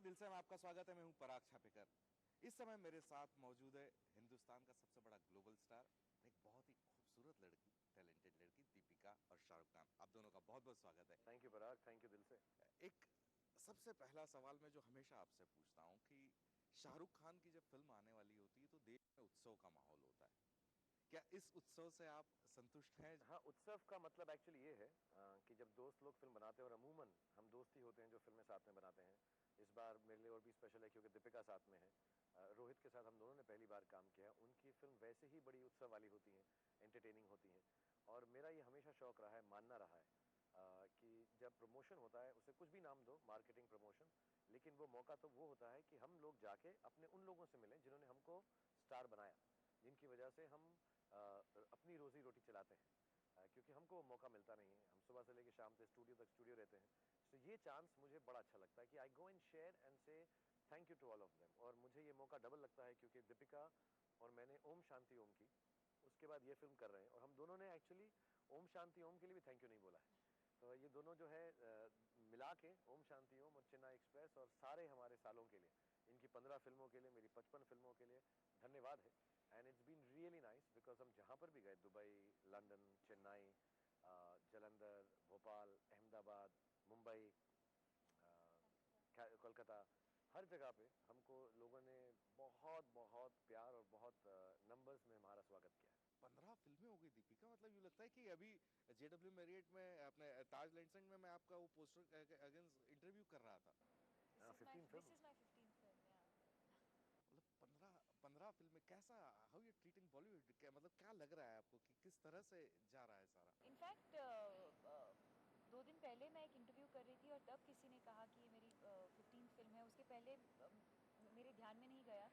दिल से आपका स्वागत है। मैं हूं पराग छापेकर। इस समय मेरे साथ मौजूद है हिंदुस्तान का सबसे बड़ा ग्लोबल स्टार, एक बहुत ही खूबसूरत लड़की, टैलेंटेड लड़की दीपिका और शाहरुख खान। आप दोनों का बहुत बहुत स्वागत है। Thank you Parag, thank you दिल से। एक सबसे पहला सवाल मैं जो हमेशा आपसे पूछता हूं कि शाहरुख खान की जब फिल्म आने वाली होती है तो देश में उत्सव का माहौल होता है। क्या इस उत्सव से आप संतुष्ट हैं? हाँ, उत्सव का मतलब एक्चुअली ये है कि जब दोस्त लोग फिल्म बनाते हैं, और अमूमन हम दोस्त ही होते हैं जो फिल्में साथ में बनाते हैं। इस बार मेरे लिए और भी स्पेशल है क्योंकि दीपिका साथ में है। रोहित के साथ हम दोनों ने पहली बार काम किया है। उनकी फिल्म वैसे ही बड़ी उत्सव वाली होती हैं, एंटरटेनिंग होती हैं। और मेरा ये हमेशा शौक रहा है, मानना रहा है कि जब प्रमोशन होता है, उसे कुछ भी नाम दो, मार्केटिंग प्रमोशन, लेकिन वो मौका तो वो होता है कि हम लोग जाके अपने उन लोगों से मिलें जिन्होंने हमको स्टार बनाया, जिनकी वजह से हम अपनी रोजी रोटी चलाते हैं। क्योंकि हमको वो मौका मिलता नहीं है। हम सुबह से लेकर शाम तक स्टूडियो रहते हैं। तो ये चांस मुझे बड़ा अच्छा लगता है कि I go and share and say thank you to all of them. और मुझे ये मौका डबल लगता है क्योंकि दीपिका और मैंने ओम शांति ओम की, उसके बाद ये फिल्म कर रहे हैं, और हम दोनों ने एक्चुअली ओम शांति ओम के लिए भी थैंक यू नहीं बोला है। तो ये दोनों जो है मिला के, ओम शांति ओम और चेन्नई एक्सप्रेस और सारे हमारे सालों के लिए, इनकी 15 फिल्मों के लिए, मेरी 55 फिल्मों के लिए धन्यवाद है। And it's been really nice because हम जहाँ पर भी गए, दुबई, लंदन, चेन्नई, जलंधर, भोपाल, अहमदाबाद, मुंबई, कोलकाता, हर जगह पे हमको लोगों ने बहुत बहुत प्यार और बहुत नंबर्स में हमारा स्वागत किया है। 15 फिल्में हो गई दीपिका, मतलब यूँ लगता है कि अभी जेडब्ल्यू मैरियट में अपने ताज लैंडसेंड में मैं आपका वो पोस्टर अगेंस्ट इंटरव्यू कर रहा था। Fifteen This film. is my 15th film, yeah. मतलब 15 फिल्में, कैसा, हाउ यू ट्रीटिंग बॉलीवुड, क्या मतलब क्या लग रहा है आपको कि किस तरह से जा रहा है सारा? इनफैक्ट 2 दिन पहले मैं एक इंटरव्यू कर रही थी और तब किसी ने कहा कि ये मेरी 15th फिल्म है। उसके पहले मेरे ध्यान में नहीं गया,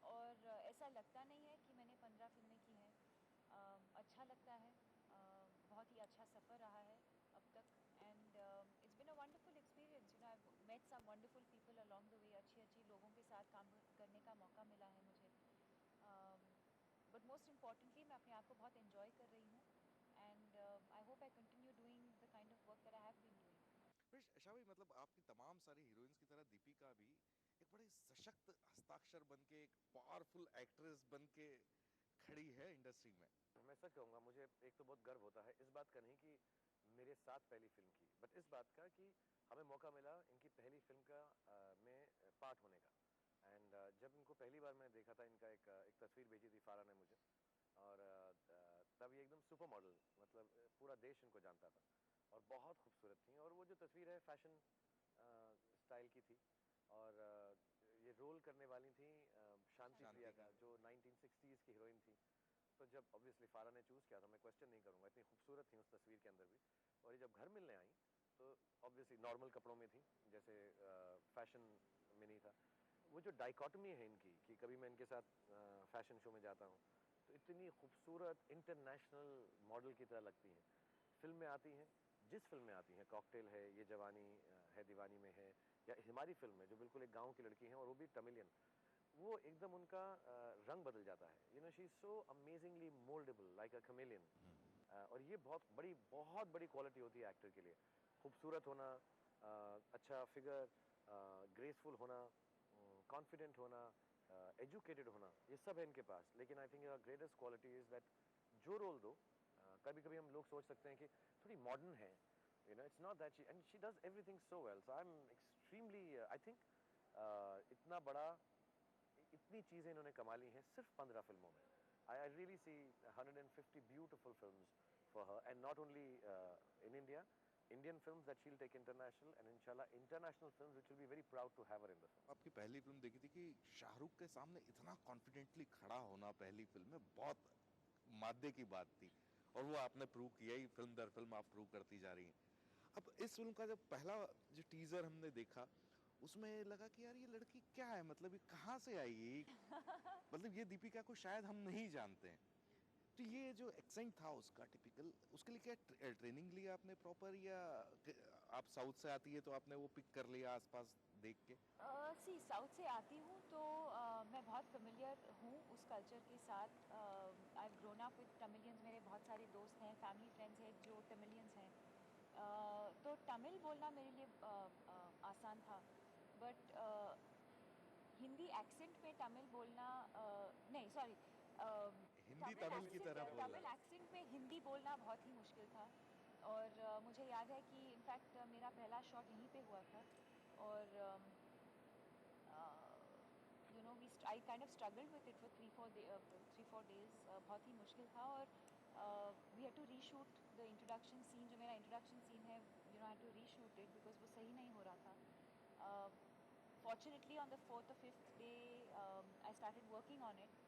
और ऐसा लगता नहीं है कि मैंने 15 फिल्में की हैं। अच्छा लगता है, बहुत ही अच्छा सफ़र रहा है अब तक, and it's been a wonderful experience. You know, I met some wonderful people along the way. अच्छी अच्छी लोगों के साथ काम करने का मौका मिला है मुझे। बट मोस्ट इम्पॉर्टेंटली मैं अपने आप को बहुत इन्जॉय कर रही हूँ, and I hope I continue doing the kind of work that I have been doing. फिर शावी, मतलब आपकी तमाम सारी हीरोइंस की तरह दीपिका भी एक बड़े सशक्त हस्ताक्षर बन के, एक पावरफुल एक्ट्रेस बन के खड़ी है इंडस्ट्री में। मैं सच कहूँगा, मुझे एक तो बहुत गर्व होता है इस बात का, नहीं कि मेरे साथ पहली फिल्म की, बट इस बात का कि हमें मौका मिला इनकी पहली फिल्म का में पार्ट होने का। एंड जब इनको पहली बार मैंने देखा था, इनका एक तस्वीर भेजी थी फारा ने मुझे, और तब ये एकदम सुपर मॉडल, मतलब पूरा देश इनको जानता था, और बहुत खूबसूरत थी। और वो जो तस्वीर है फैशन स्टाइल की थी, और ये रोल करने वाली थी शांति शांति प्रिया की। का, जो 1960s की हीरोइन थी। तो जब ऑब्वियसली फारा ने चूज़ किया, तो मैं क्वेश्चन नहीं करूँगा, इतनी खूबसूरत थी उस तस्वीर के अंदर भी। और ये जब घर मिलने आई तो ऑब्वियसली नॉर्मल कपड़ों में थी, जैसे फैशन में नहीं था। वो जो डाइकॉटमी है इनकी, कि कभी मैं इनके साथ फैशन शो में जाता हूँ तो इतनी खूबसूरत इंटरनेशनल मॉडल की तरह लगती हैं। फिल्म में आती हैं, जिस फिल्म में आती हैं, कॉकटेल है, ये जवानी है दीवानी में है, या हमारी फिल्म में जो बिल्कुल एक गाँव की लड़की हैं और वो भी तमिलियन, वो एकदम उनका रंग बदल जाता है। You no, she is so amazingly mouldable like a chameleon। और ये बहुत बड़ी क्वालिटी होती है एक्टर के लिए। खूबसूरत होना, अच्छा फिगर, ग्रेसफुल होना, कॉन्फिडेंट होना, एजुकेटेड होना, ये सब है इनके पास। लेकिन I think greatest quality is that जो रोल दो, कभी कभी हम लोग सोच सकते हैं कि थोड़ी मॉडर्न है, you no, it's not that, and she does everything so well. So I am extremely, I think इतना बड़ा, इतनी चीज़ें इन्होंने कमा ली हैं सिर्फ 15 फिल्मों में। I really see 150 beautiful films for her, and not only in India, Indian films that she'll take international, and inshallah international films which will be very proud to have her in the film. आपकी पहली film देखी थी कि शाहरुख के सामने इतना confidently खड़ा होना पहली फिल्म में बहुत मादे की बात थी, और वो आपने प्रूव किया ही, फिल्म दर फिल्म आप प्रूव करती जा रही हैं। अब इस फिल्म का जब पहला जो टीजर हमने देखा, उसमें लगा कि यार ये लड़की क्या है, मतलब ये कहाँ से आई है मतलब ये दीपिका को शायद हम नहीं जानते हैं। तो ये जो एक्सेंट था उसका टिपिकल, उसके लिए क्या ट्रेनिंग लिया आपने प्रॉपर, या आप साउथ से आती है तो आपने वो पिक कर लिया आसपास देख के? सी साउथ से आती हूँ, तो मैं बहुत फेमिलियर हूँ उस कल्चर के साथ। I have grown up with Tamilians. मेरे बहुत सारे दोस्त हैं, फैमिली फ्रेंड्स हैं जो तमिलियंस हैं। तो तमिल बोलना मेरे लिए आसान था, बट हिंदी एक्सेंट में तमिल बोलना नहीं सॉरी हिंदी तमिल की तरह बोलना। तमिल एक्सेंट में हिंदी बोलना बहुत ही मुश्किल था। और मुझे याद है कि इनफैक्ट मेरा पहला शॉट यहीं पे हुआ था। और you know I kind of struggled with it for 3-4 days. बहुत ही मुश्किल था। और we had to reshoot the introduction scene, जो मेरा इंट्रोडक्शन सीन है, you know, I had to reshoot it because वो सही नहीं हो रहा था। Fortunately, on the 4th or 5th day, I started working on it,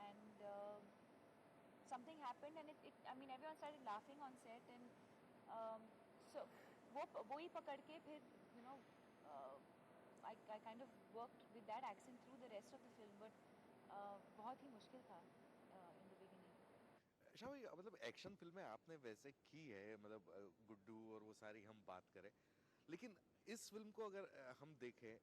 and something happened, and I mean, everyone started laughing on set, and so वो ही पकड़ के फिर, you know, uh, I kind of worked with that accent through the rest of the film, but बहुत ही मुश्किल था in the beginning. Shah भाई, मतलब एक्शन फिल्में आपने वैसे की है, मतलब गुड्डू और वो सारी हम बात करें, लेकिन इस फिल्म को अगर हम देखें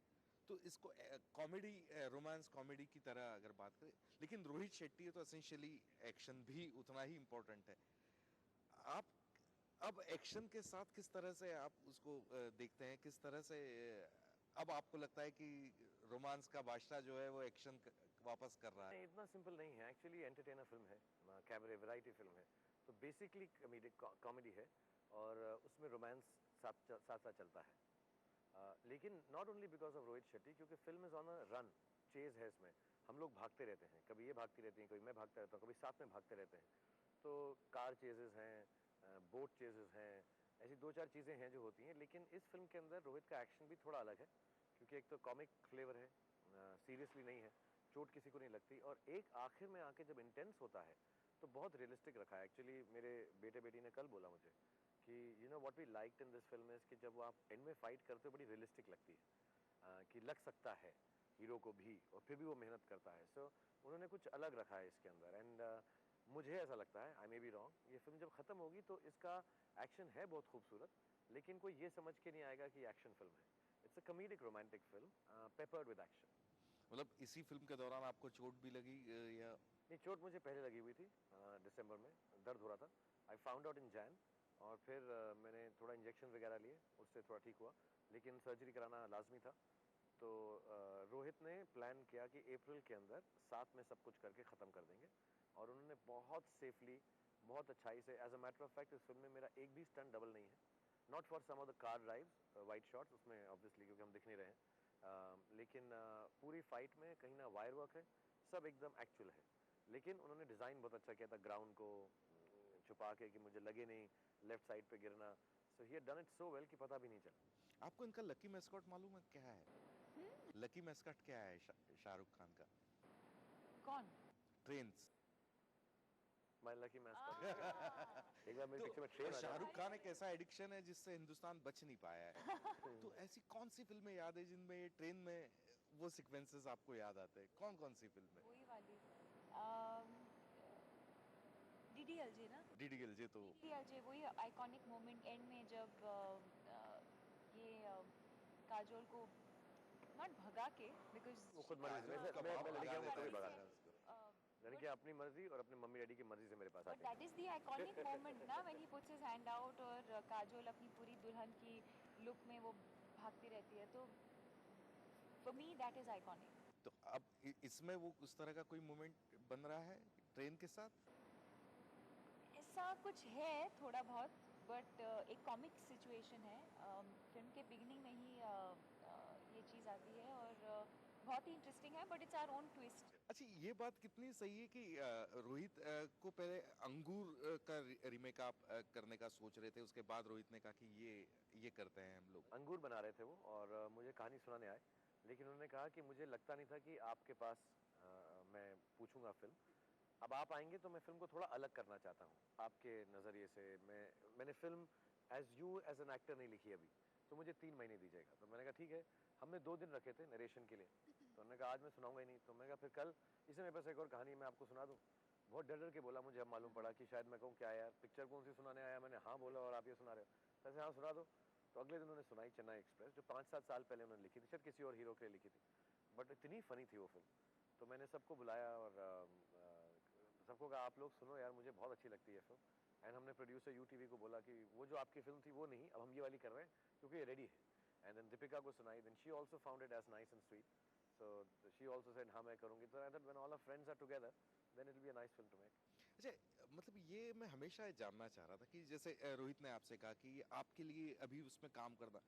तो इसको कॉमेडी, रोमांस कॉमेडी की तरह अगर बात करें, लेकिन रोहित शेट्टी है तो एसेंशियली एक्शन भी उतना ही इम्पोर्टेंट है। आप अब एक्शन के साथ किस तरह से आप उसको देखते हैं, किस तरह से अब आपको लगता है कि रोमांस का बादशाह जो है वो एक्शन वापस कर रहा है? नहीं, इतना सिंपल नहीं है एक्चुअली। एंटरटेनर फिल्म है, कैबरे वैरायटी फिल्म है, तो बेसिकली कॉमेडी है और उसमें रोमांस साथ साथ चलता है। लेकिन not only because of Rohit Shetty, क्योंकि film is on a run, chase है इसमें। हम लोग भागते रहते हैं, कभी ये भागती रहती हैं, कभी मैं भागता रहता हूँ, कभी साथ में भागते रहते हैं। तो कार चेजेस हैं, बोट चेजेस हैं, ऐसी 2-4 चीज़ें हैं जो होती हैं। लेकिन इस फिल्म के अंदर रोहित का एक्शन भी थोड़ा अलग है, क्योंकि एक तो कॉमिक फ्लेवर है, सीरियसली नहीं है, चोट किसी को नहीं लगती। और एक आखिर में आके जब इंटेंस होता है तो बहुत रियलिस्टिक रखा है। एक्चुअली मेरे बेटे बेटी ने कल बोला मुझे कि you know what we liked in this film is कि जब वो आप एंड में फाइट करते हो बड़ी रियलिस्टिक लगती है, कि लग सकता है हीरो को भी, और फिर भी वो मेहनत करता है। सो उन्होंने कुछ अलग रखा है इसके अंदर। एंड मुझे ऐसा लगता है, आई मे बी रॉन्ग, ये फिल्म जब खत्म होगी तो इसका एक्शन है बहुत खूबसूरत, लेकिन कोई ये समझ के नहीं आएगा कि एक्शन फिल्म है। It's a comedic romantic film peppered with action. मतलब इसी फिल्म के दौरान आपको चोट भी लगी या? नहीं, चोट मुझे पहले लगी हुई थी, दिसंबर में दर्द हो रहा था। I found out in Jain, और फिर मैंने थोड़ा इंजेक्शन वगैरह लिए, उससे थोड़ा ठीक हुआ, लेकिन सर्जरी कराना लाजमी था। तो रोहित ने प्लान किया कि अप्रैल के अंदर साथ में सब कुछ करके ख़त्म कर देंगे, और उन्होंने बहुत सेफली, बहुत अच्छाई से, as a matter of fact इस फिल्म में मेरा एक भी स्टंट डबल नहीं है। Not for some of the car drives, wide shots, उसमें ऑब्वियसली क्योंकि हम दिख नहीं रहे हैं, लेकिन पूरी फाइट में कहीं ना वायर वर्क है, सब एकदम एक्चुअल है। लेकिन उन्होंने डिज़ाइन बहुत अच्छा किया था, ग्राउंड को छुपा के कि मुझे लगे नहीं लेफ्ट साइड पे गिरना। So he had done it so well कि पता भी नहीं चला। आपको इनका लकी मैस्कॉट मालूम है क्या है? लकी मैस्कॉट क्या है शाहरुख खान का? कौन? Trains. My lucky mascot. Ah. एक बार मेरे तो पिक्चर में ट्रेन आ शाहरुख जाती खान एक ऐसा एडिक्शन है जिससे हिंदुस्तान बच नहीं पाया है। तो ऐसी कौन सी फिल्में याद है जिनमें ये ट्रेन में वो सीक्वेंसेस आपको याद आते हैं? कौन कौन सी फिल्में? वही वाली डीडीएलजे ना? डीडीएलजे तो डीडीएलजे वही आइकॉनिक मोमेंट एंड में जब ये काजोल को नॉट भगा के बिकॉज वो खुद मर्जी से, वैसे मैं लड़कियां को कभी भगाता हूं। बट लड़कियां अपनी मर्जी और अपने मम्मी डैडी की मर्जी से मेरे पास आती दैट हैं। इज द आइकॉनिक मोमेंट ना when he puts his hand out और काजोल अपनी पूरी दुल्हन की लुक में वो भागती रहती है, तो for me that is iconic. तो अब इसमें वो उस तरह का कोई मोमेंट बन रहा है ट्रेन के साथ? ऐसा कुछ है थोड़ा बहुत, बट एक कॉमिक सिचुएशन है। फिल्म के बिगिनिंग में ही ये चीज़ आती है, और बहुत ही इंटरेस्टिंग है, but it's our own twist. अच्छा, ये बात कितनी सही है कि रोहित को पहले अंगूर का रीमेक आप करने का सोच रहे थे, उसके बाद रोहित ने कहा कि ये करते हैं हम लोग। अंगूर बना रहे थे वो, और मुझे कहानी सुनाने आए, लेकिन उन्होंने कहा कि मुझे लगता नहीं था कि आपके पास मैं पूछूंगा फिल्म। अब आप आएंगे तो मैं फिल्म को थोड़ा अलग करना चाहता हूँ आपके नज़रिए से। मैंने फिल्म एज एन एक्टर नहीं लिखी अभी, तो मुझे 3 महीने दीजिएगा। तो मैंने कहा ठीक है। हमने 2 दिन रखे थे नरेशन के लिए, तो उन्होंने कहा आज मैं सुनाऊंगा ही नहीं। तो मैंने कहा फिर कल, इसे मेरे पास एक और कहानी मैं आपको सुना दूँ। बहुत डर डर के बोला, मुझे अब मालूम पड़ा कि शायद मैं कहूँ क्या यार पिक्चर कौन सी सुनाने आया। मैंने हाँ बोला और आप ये सुना रहे हो। वैसे हाँ सुना दो। तो अगले दिन उन्होंने सुनाई चेन्नई एक्सप्रेस, जो 5-7 साल पहले उन्होंने लिखी थी, शायद किसी और हीरो के लिए लिखी थी, बट इतनी फनी थी वो फिल्म। तो मैंने सबको बुलाया और सबको कहा आप लोग सुनो यार, मुझे बहुत अच्छी लगती है फिल्म। एंड हमने प्रोड्यूसर यूटीवी को बोला कि वो जो आपकी फिल्म थी वो नहीं, अब हम ये वाली कर रहे हैं क्योंकि ये रेडी है। एंड देन दीपिका को सुनाई, then she also found it as nice and sweet. So she also said हाँ मैं करूँगी. So I thought when all our friends are together, then it will be a nice film to make. अच्छा, मतलब ये मैं हमेशा ये जानना चाह रहा था कि जैसे रोहित ने आपसे कहा कि आपके लिए अभी उसमें काम करना,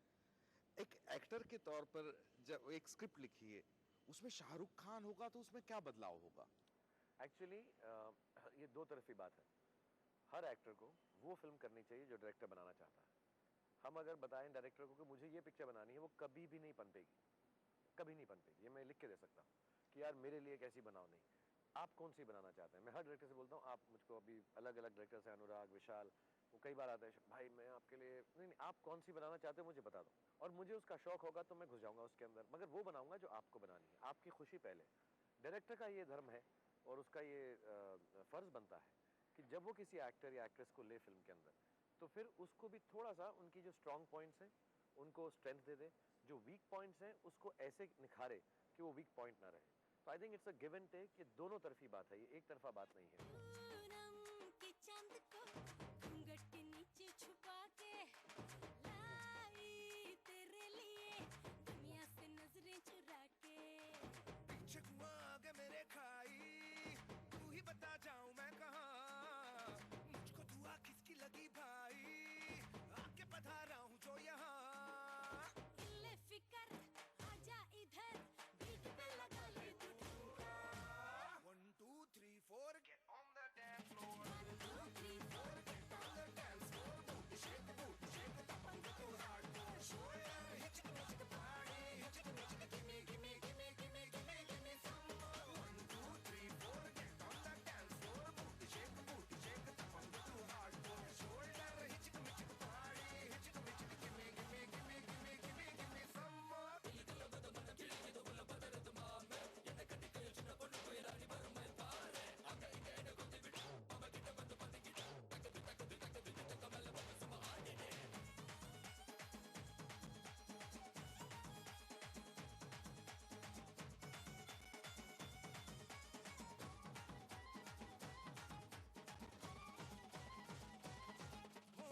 एक एक्टर के तौर पर जब एक स्क्रिप्ट लिखी है उसमें शाहरुख खान होगा तो उसमें क्या बदलाव होगा? एक्चुअली ये दो तरफी बात है. हर एक्टर को वो फिल्म करनी चाहिए जो डायरेक्टर बनाना चाहता है. हम अगर बताएं डायरेक्टर को कि मुझे ये पिक्चर बनानी है, वो कभी भी नहीं पनपेगी, कभी नहीं पनपेगी. ये मैं लिख के दे सकता हूँ कि यार मेरे लिए कैसी बनाओ. नहीं, आप कौन सी बनाना चाहते हैं. मैं हर डायरेक्टर से बोलता हूँ आप मुझको अभी अलग अलग डायरेक्टर से, अनुराग, विशाल, वो कई बार आता है भाई मैं आपके लिए नहीं नहीं आप कौन सी बनाना चाहते हो मुझे बता दो, और मुझे उसका शौक होगा तो मैं घुस जाऊंगा उसके अंदर, मगर वो बनाऊंगा जो आपको बनानी है. आपकी खुशी पहले. डायरेक्टर का ये धर्म है और उसका ये फर्ज बनता है कि जब वो किसी एक्टर या एक्ट्रेस को ले फिल्म के अंदर, तो फिर उसको भी थोड़ा सा उनकी जो स्ट्रॉन्ग पॉइंट्स हैं उनको स्ट्रेंथ दे दे, जो वीक पॉइंट्स हैं उसको ऐसे निखारे कि वो वीक पॉइंट ना रहे. तो I think it's a give and take. ये दोनों तरफी बात है, ये एक तरफा बात नहीं है. पूनम के चांद को घूंघट के नीचे छुपा के लाई तेरे लिए दुनिया से नजरें चुरा के. पीछे कुआं आगे मेरे खाई, तू ही बता जाऊं मैं कहाँ. मुझको दुआ किसकी लगी भाई, आके पधारा हूँ जो यहाँ. इल्ले फिकर आजा इधर, बीट पे लगा ले तू ठुमका. 1 2 3 4 get on the dance floor. 1 2 3 4 Get on the dance floor. Booty shake, tap on the hardcore. Shoulder, hit it, make it party. Hit it, make it, gimme, gimme, gimme, gimme, gimme, gimme some more. 1 2 3 4 get on the dance floor. Booty shake, tap on the hardcore. Shoulder, hit it, make it party. Hit it, make it, gimme, gimme, gimme, gimme, gimme, gimme some more. हो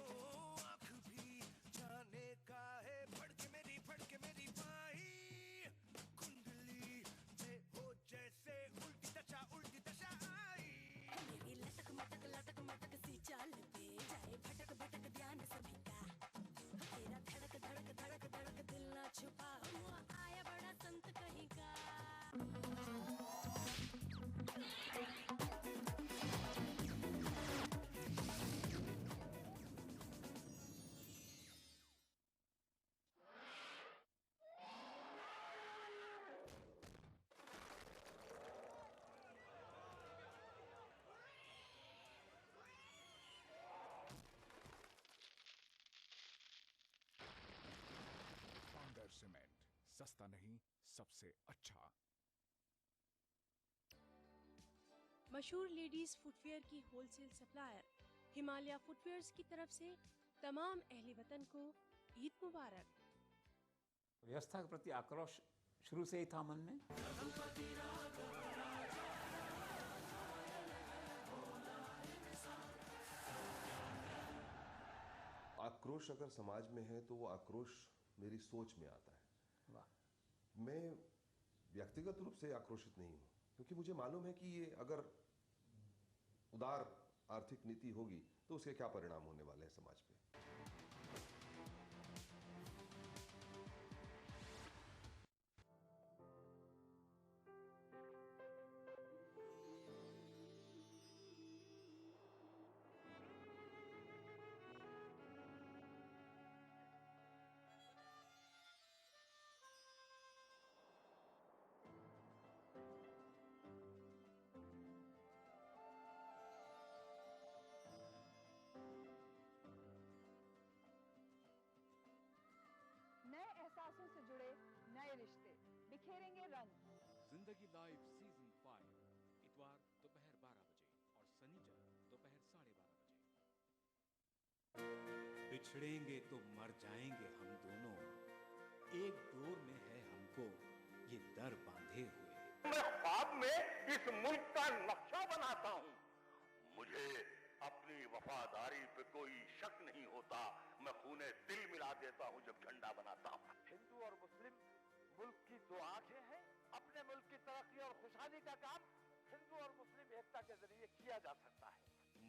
आँख भी जाने का है, फड़के मेरी बाही. कुंडली में हो जैसे उल्टी दशा आई. मेरी लटक मटक सी चाल पे जाए भटक भटक ध्यान सभी का. तेरा धड़क दिल ना छुपा हुआ आया बड़ा संत कहीं का. पांगर सीमेंट, सस्ता नहीं सबसे अच्छा. मशहूर लेडीज फुटवेयर की होलसेल सप्लायर हिमालय फुटवेयर्स की तरफ से तमाम अहले वतन को ईद मुबारक. व्यवस्था के प्रति आक्रोश शुरू से ही था मन में. आक्रोश अगर समाज में है तो वो आक्रोश मेरी सोच में आता है. वाह. मैं व्यक्तिगत रूप से आक्रोशित नहीं हूं, क्योंकि मुझे मालूम है कि ये अगर उदार आर्थिक नीति होगी तो उसके क्या परिणाम होने वाले हैं समाज पे. नए एहसासों से जुड़े नए रिश्ते बिखेरेंगे रंग. जिंदगी लाइव सीजन 5 इतवार दोपहर 12 बजे और शनिचर दोपहर 12:30 बजे. बिछड़ेंगे तो मर जाएंगे हम दोनों, एक डोर में है हमको ये दर बांधे हुए. मैं ख्वाब में इस मुल्क का नक्शा बनाता हूँ. मुझे अपनी वफादारी पे कोई शक नहीं होता. मैं खूने दिल मिला देता हूँ जब झंडा बनाता हूँ. हिंदू और मुस्लिम मुल्क की दो आंखें हैं. अपने अपने मुल्क की तरक्की और खुशहाली का काम हिंदू और मुस्लिम एकता के जरिए किया जा सकता है।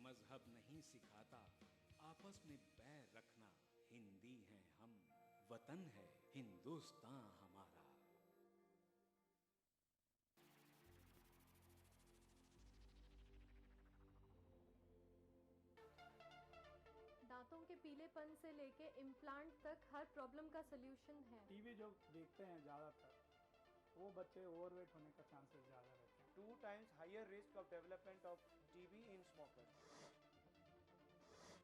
मजहब नहीं सिखाता आपस में बैर रखना, हिंदी हैं हम, वतन है हिंदुस्तान हमारा। दांतों के पीलेपन से लेके इम्प्लांट तक हर प्रॉब्लम का सलूशन है। टीवी जो देखते हैं ज़्यादातर वो बच्चे ओवरवेट होने का चांसेस ज़्यादा रहते हैं। 2 times higher risk of development of TB in smokers.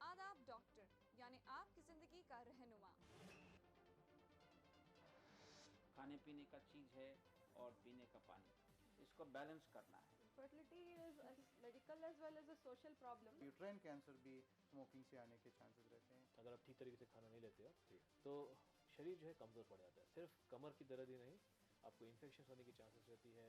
आदाब डॉक्टर, यानी आपकी जिंदगी का रहनुमा। खाने पीने का चीज़ है और पीने का पानी, इसको बैलेंस करना है। Fertility is a medical as well as a social problem. Uterine cancer भी स्मोकिंग से आने के चांसेस रहते हैं। अगर आप ठीक तरीके से खाना नहीं लेते हो तो शरीर जो है कमज़ोर पड़ जाता है। सिर्फ कमर की दर्द ही नहीं, आपको इन्फेक्शन होने की चांसेस रहती है।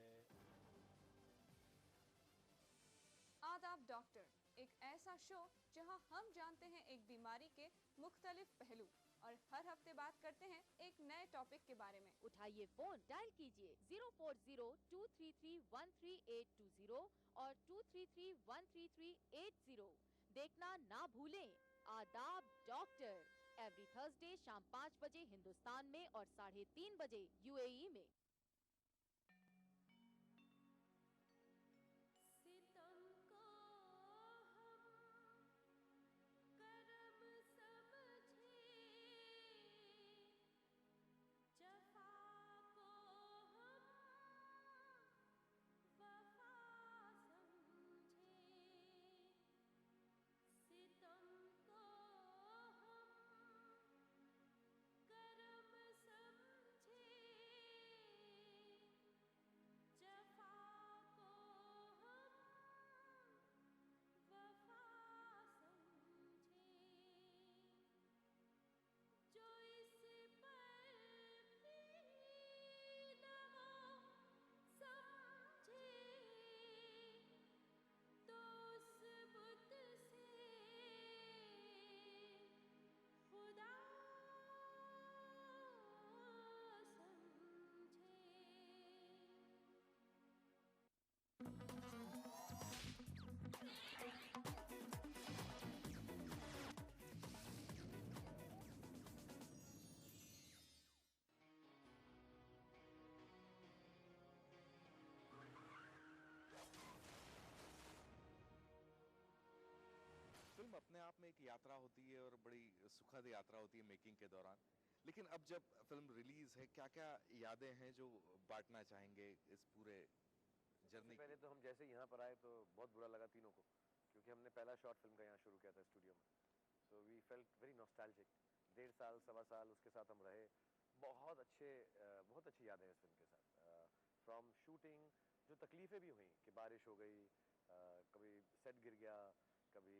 आदाब डॉक्टर, एक ऐसा शो जहां हम जानते हैं एक बीमारी के मुख्तलिफ पहलू और हर हफ्ते बात करते हैं एक नए टॉपिक के बारे में। उठाइए फोन, डायल कीजिए 04023313820 और 233-133-80। देखना ना भूलें आदाब डॉक्टर, एवरी थर्सडे शाम 5 बजे हिंदुस्तान में और 3:30 बजे यूएई में। सितम को हम करम समझे, जफा को हम वफा समझे। सितम को हम करम समझे, जफा को हम वफा समझे। जो इस पर भी न वो समझे, तो उस बुत से खुदा फिल्म अपने आप में एक यात्रा होती है और बड़ी सुखद यात्रा होती है मेकिंग के दौरान। लेकिन अब जब फिल्म रिलीज है, क्या क्या यादें हैं जो बांटना चाहेंगे इस पूरे जर्नी? पहले तो हम जैसे यहाँ पर आए तो बहुत बुरा लगा तीनों को, क्योंकि हमने पहला शॉर्ट फिल्म का यहाँ शुरू किया था स्टूडियो में। So we felt very nostalgic. 1.5 साल, 1.25 साल उसके साथ हम रहे। बहुत अच्छी यादें हैं इस फिल्म के साथ। फ्रॉम शूटिंग जो तकलीफ़ें भी हुई कि बारिश हो गई, कभी सेट गिर गया, कभी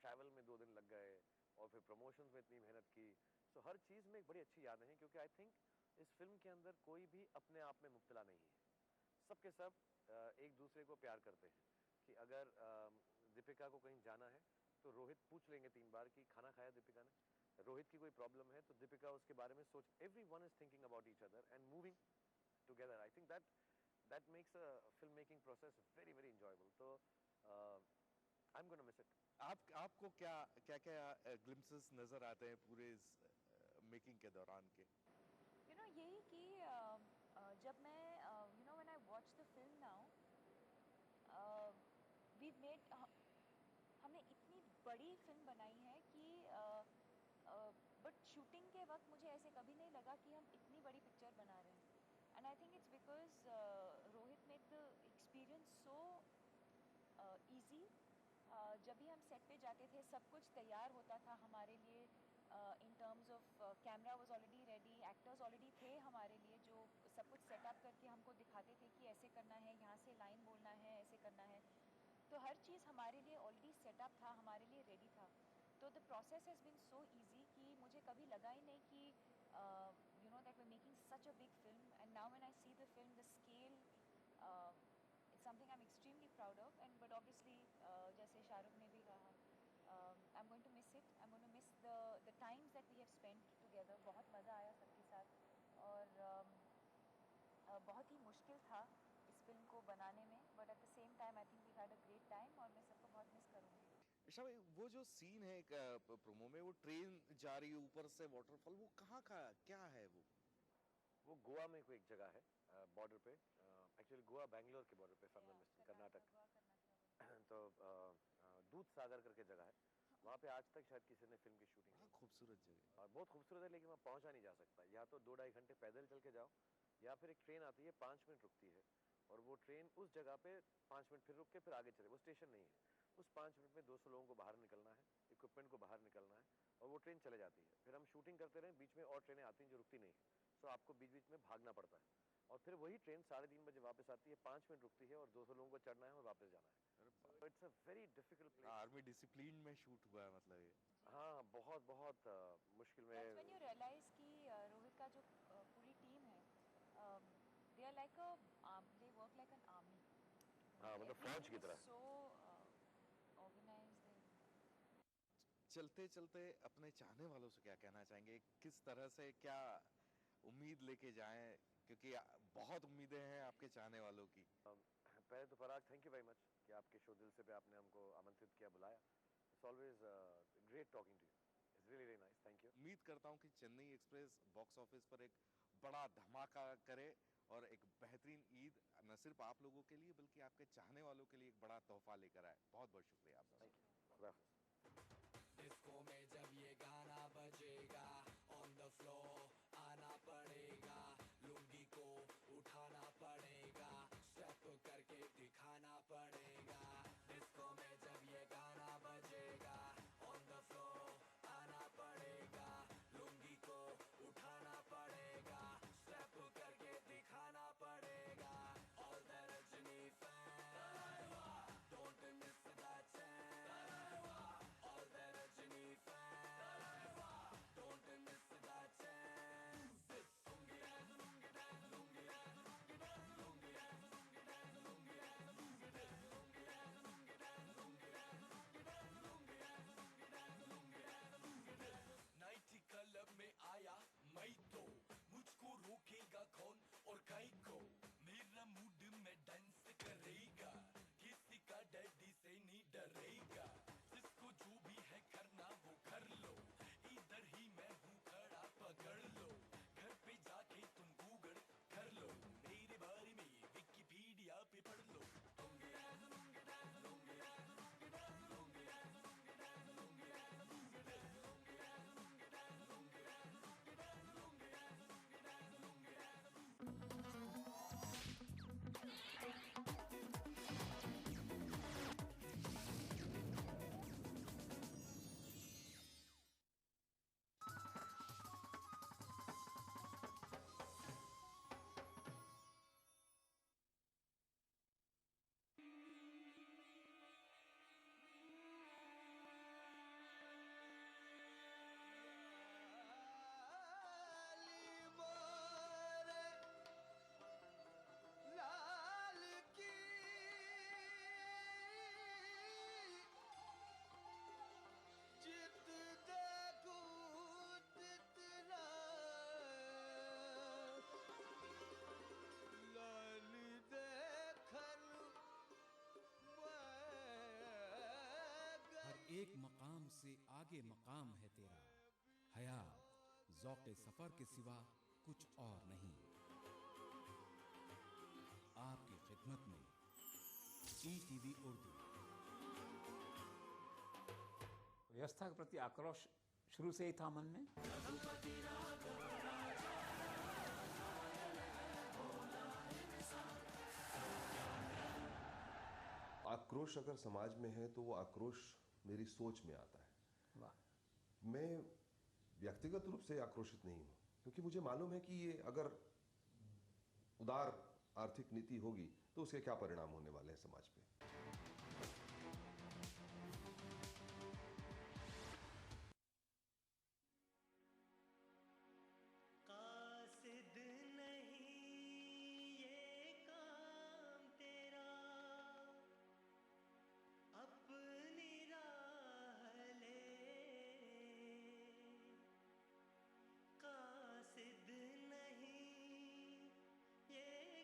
ट्रैवल में 2 दिन लग गए और फिर प्रमोशंस में इतनी मेहनत की। सो हर चीज़ में एक बड़ी अच्छी यादें हैं, क्योंकि आई थिंक इस फिल्म के अंदर कोई भी अपने आप में मुब्तला नहीं है। सबके सब एक दूसरे को प्यार करते हैं कि अगर दीपिका को कहीं जाना है तो रोहित पूछ लेंगे 3 बार कि खाना खाया दीपिका ने। रोहित की कोई प्रॉब्लम है तो दीपिका उसके बारे में सोच, everyone is thinking about each other and moving together. I think that makes a filmmaking process very very enjoyable. So I'm going to miss it. आपको क्या ग्लिम्पसेस नजर आते हैं पूरे इस मेकिंग के दौरान के? यू नो यही कि जब मैं you know when I watch the film now, we made, हमने इतनी बड़ी फिल्म बनाई है कि बट शूटिंग के वक्त मुझे ऐसे कभी नहीं लगा कि हम इतनी बड़ी पिक्चर बना रहे हैं। And I think it's because Rohit made the experience so easy. जब भी हम सेट पे जाते थे सब कुछ तैयार होता था हमारे लिए, in terms of camera was already ready, actors already थे हमारे लिए जो सब कुछ सेटअप करके हमको दिखाते थे कि ऐसे करना है, यहाँ से लाइन बोलना है, ऐसे करना है। तो हर चीज़ हमारे लिए ऑलरेडी सेटअप था, हमारे लिए रेडी था। तो the process has been so easy कि मुझे कभी लगा ही नहीं कि you know that we are making such a big film. And now when I see the film, the scale, it's something I'm extremely proud of. And but obviously जैसे शाहरुख ने भी कहा, I'm going to miss it. I'm going to miss the times that we have spent together. बहुत मज़ा आया सबके साथ। और बहुत ही मुश्किल था इस फिल्म को बनाने में, but at the same time I think we had a great time और मैं सबको बहुत मिस करूँगी। ईशा भाई, वो जो सीन है एक प्रोमो में, वो ट्रेन जा रही है ऊपर से वाटरफॉल, वो कहाँ का क्या है वो गोवा में कोई एक जगह है बॉर्डर पे, एक्चुअली गोवा बैंगलोर के बॉर्डर पे, कर्नाटक। तो दूध सागर करके जगह है, वहाँ पे आज तक शायद किसी ने फिल्म की शूटिंग नहीं की। खूबसूरत जगह और बहुत खूबसूरत है, लेकिन वहाँ पहुँचा नहीं जा सकता। या तो 2-2.5 घंटे पैदल चल के जाओ, या फिर एक ट्रेन आती है 5 मिनट रुकती है, और वो ट्रेन उस जगह पे 5 मिनट फिर रुक के फिर आगे चले, वो स्टेशन नहीं है। उस 5 मिनट में 200 लोगों को बाहर निकलना है, इक्विपमेंट को बाहर निकलना है, और वो ट्रेन चले जाती है। फिर हम शूटिंग करते रहे, बीच में और ट्रेनें आती हैं जो रुकती नहीं है, सो आपको बीच बीच में भागना पड़ता है। और फिर वही ट्रेन 3:30 बजे वापस आती है, 5 मिनट रुकती है, और 200 लोगों को चढ़ना है और वापस जाना है। It's a very difficult place. Army discipline में शूट हुआ है मतलब ये। हाँ, बहुत बहुत मुश्किल में। That's when you realize कि रोहित का जो पूरी टीम है, they are like a they work like an army. हाँ, मतलब फौज की तरह। So organized and चलते चलते अपने चाहने वालों से क्या कहना चाहेंगे, किस तरह से क्या उम्मीद लेके जाएं, क्योंकि बहुत उम्मीदें हैं आपके चाहने वालों की। पहले तो पराग, थैंक यू वेरी मच कि आपके शो दिल से पे आपने हमको आमंत्रित किया, बुलाया। It's always great talking to you, it's really very nice, thank you. उम्मीद करता हूं कि चेन्नई एक्सप्रेस बॉक्स ऑफिस पर एक बड़ा धमाका करे और एक बेहतरीन ईद न सिर्फ आप लोगों के लिए बल्कि आपके चाहने वालों के लिए एक बड़ा तोहफा लेकर आए। बहुत बहुत शुक्रिया आपका। डिस्को में जब ये गाना बजेगा, ऑन द फ्लोर आना पड़ेगा, लुंगी को उठाना पड़ेगा, स्टेप करके दिखाना पड़ेगा। डिस्को में जब ये गाना बजेगा, ऑन द फ्लोर आना पड़ेगा, लुंगी को उठाना पड़ेगा, स्टेप करके दिखाना पड़ेगा। All the Rajni fans, don't miss that chance. All the Rajni fans, don't miss that chance. Lungi dance, lungi dance, lungi dance, lungi dance, lungi dance, lungi dance, lungi dance, lungi dance, lungi dance, lungi dance, lungi dance, lungi dance, lungi dance, lungi dance, lungi dance, lungi dance. Night club में आया मैं तो, मुझको रोकेगा कौन और काई को? मेरा मूड में डांस करेगा, किसी का डैडी से नहीं डरेगा। जिसको जो भी है करना वो कर लो, इधर ही मैं हूँ खड़ा पकड़ लो। घर पे जाके तुम गूगल कर लो, मेरे बारे में विकिपीडिया पे पढ़ लो। Lungi dance, lungi dance, lungi dance, lungi dance, lungi dance, lungi dance, lungi dance, lungi dance, lungi dance, lungi dance, lungi dance, lungi dance, lungi dance, lungi dance, lungi dance. लाल की जित देखूं तितना, लाल देखन हर एक मकाम से आगे मकाम है तेरा, हयात ज़ौक़े सफ़र के सिवा कुछ और नहीं। आपकी खिदमत में ETV उर्दू। व्यवस्था के प्रति आक्रोश शुरू से ही था मन में। आक्रोश अगर समाज में है तो वो आक्रोश मेरी सोच में आता है। वाह। मैं व्यक्तिगत रूप से आक्रोशित नहीं हूँ, क्योंकि मुझे मालूम है कि ये अगर उदार आर्थिक नीति होगी तो उसके क्या परिणाम होने वाले हैं समाज पे। कासिद नहीं ये काम तेरा, अपनी राह ले। कासिद नहीं ये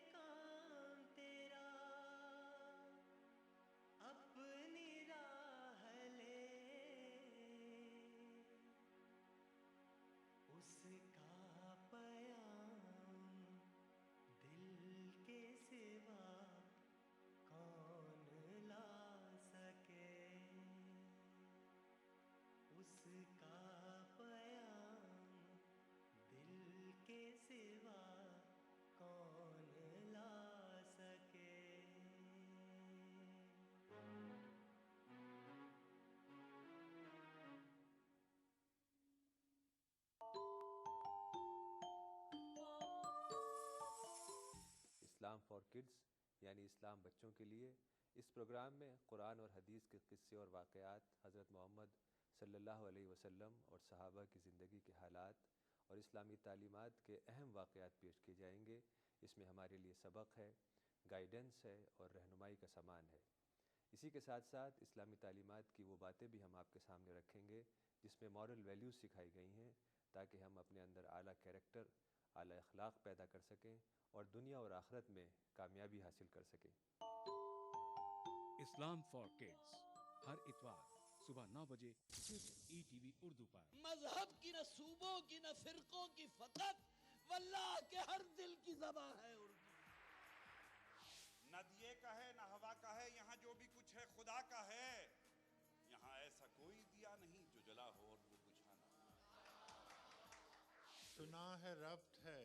फॉर किड्स यानी इस्लाम बच्चों के लिए। इस प्रोग्राम में कुरान और हदीस के क़िस्से और वाक़यात, हज़रत मोहम्मद सल्लल्लाहु अलैहि वसल्लम और सहाबा की ज़िंदगी के हालात और इस्लामी तालीमात के अहम वाक़यात पेश किए जाएंगे। इसमें हमारे लिए सबक है, गाइडेंस है और रहनुमाई का सामान है। इसी के साथ साथ इस्लामी तालीमात की वो बातें भी हम आपके सामने रखेंगे जिसमें मॉरल वैल्यूज़ सिखाई गई हैं, ताकि हम अपने अंदर आला कैरेक्टर, आला अखलाक पैदा कर सकें और दुनिया और आखिरत में कामयाबी हासिल कर सकें। इस्लाम फॉर किड्स हर इतवार सुबह 9 बजे सिर्फ ETV उर्दू पर। मजहब की न सूबों की न फिरकों की फकत वल्लाह के हर दिल की ज़बान है उर्दू। न दिए का है न हवा का है, यहाँ जो भी कुछ है खुदा का है। यहाँ ऐसा कोई दिया नहीं जो जला हो और वो बुझाना। सुना है रब्त है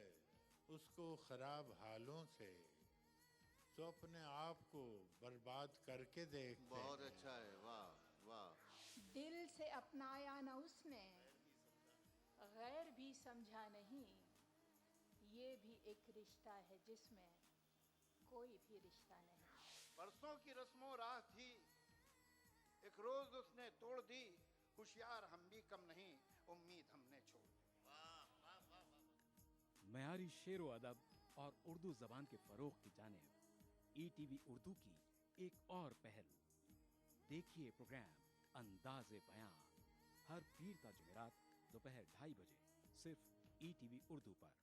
उसको खराब हालों से, तो अपने आप को बर्बाद करके देखते बहुत हैं। अच्छा है, वाह वाह। दिल से अपनाया न उसने, गैर भी समझा नहीं, ये भी एक रिश्ता है जिसमें कोई भी रिश्ता नहीं। परसों की रस्मों राह थी, एक रोज उसने तोड़ दी, होशियार हम भी कम नहीं, उम्मीद हमने छोड़ दी। मयारी शेरो अदब और उर्दू ज़बान के फ़रोग़ की जानिब ETV उर्दू की एक और पहल। देखिए प्रोग्राम अंदाज़े बयां हर पीर का जुमेरात दोपहर 2:30 बजे सिर्फ ETV उर्दू पर।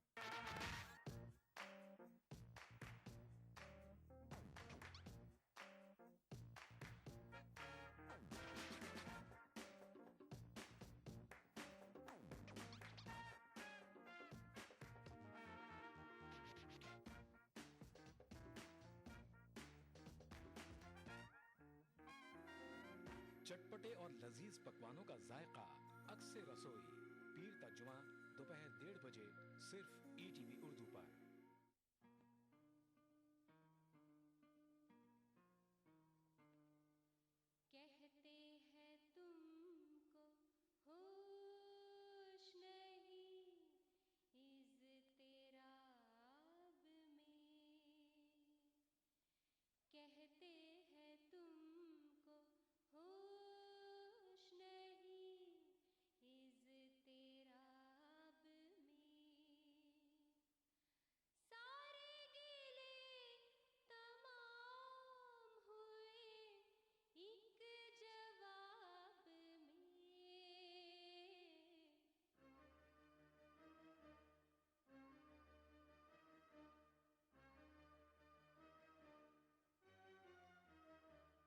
चटपटे और लजीज पकवानों का जायका अक्सर रसोई पीर का जुमा दोपहर 1:30 बजे सिर्फ ETV उर्दू पर। कहते हैं तुमको होश नहीं इज़्तिराब में, कहते हैं तुमको होश नहीं इज़्तिराब में, सारे गिले तमाम हुए एक जवाब में।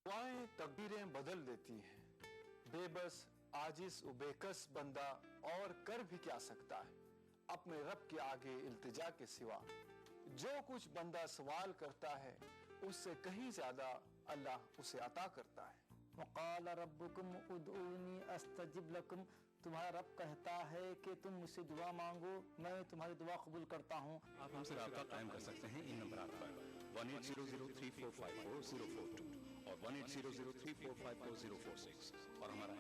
दुआएं तकदीरें बदल देती हैं। बेबस आजिज बेकस बंदा और कर भी क्या सकता है अपने रब के आगे इल्तिजा के सिवा। जो कुछ बंदा सवाल करता है उससे कहीं ज्यादा अल्लाह उसे अता करता है। वक़ाल रब्बुकुम उदऊनी अस्तजिब लकुम, तुम्हारा रब कहता है कि तुम मुझसे दुआ मांगो, मैं तुम्हारी दुआ कबूल करता हूँ। आप हमसे राब्ता कायम कर सकते हैं इन नंबरात पर 180034544042 और 180034544046 और हमारा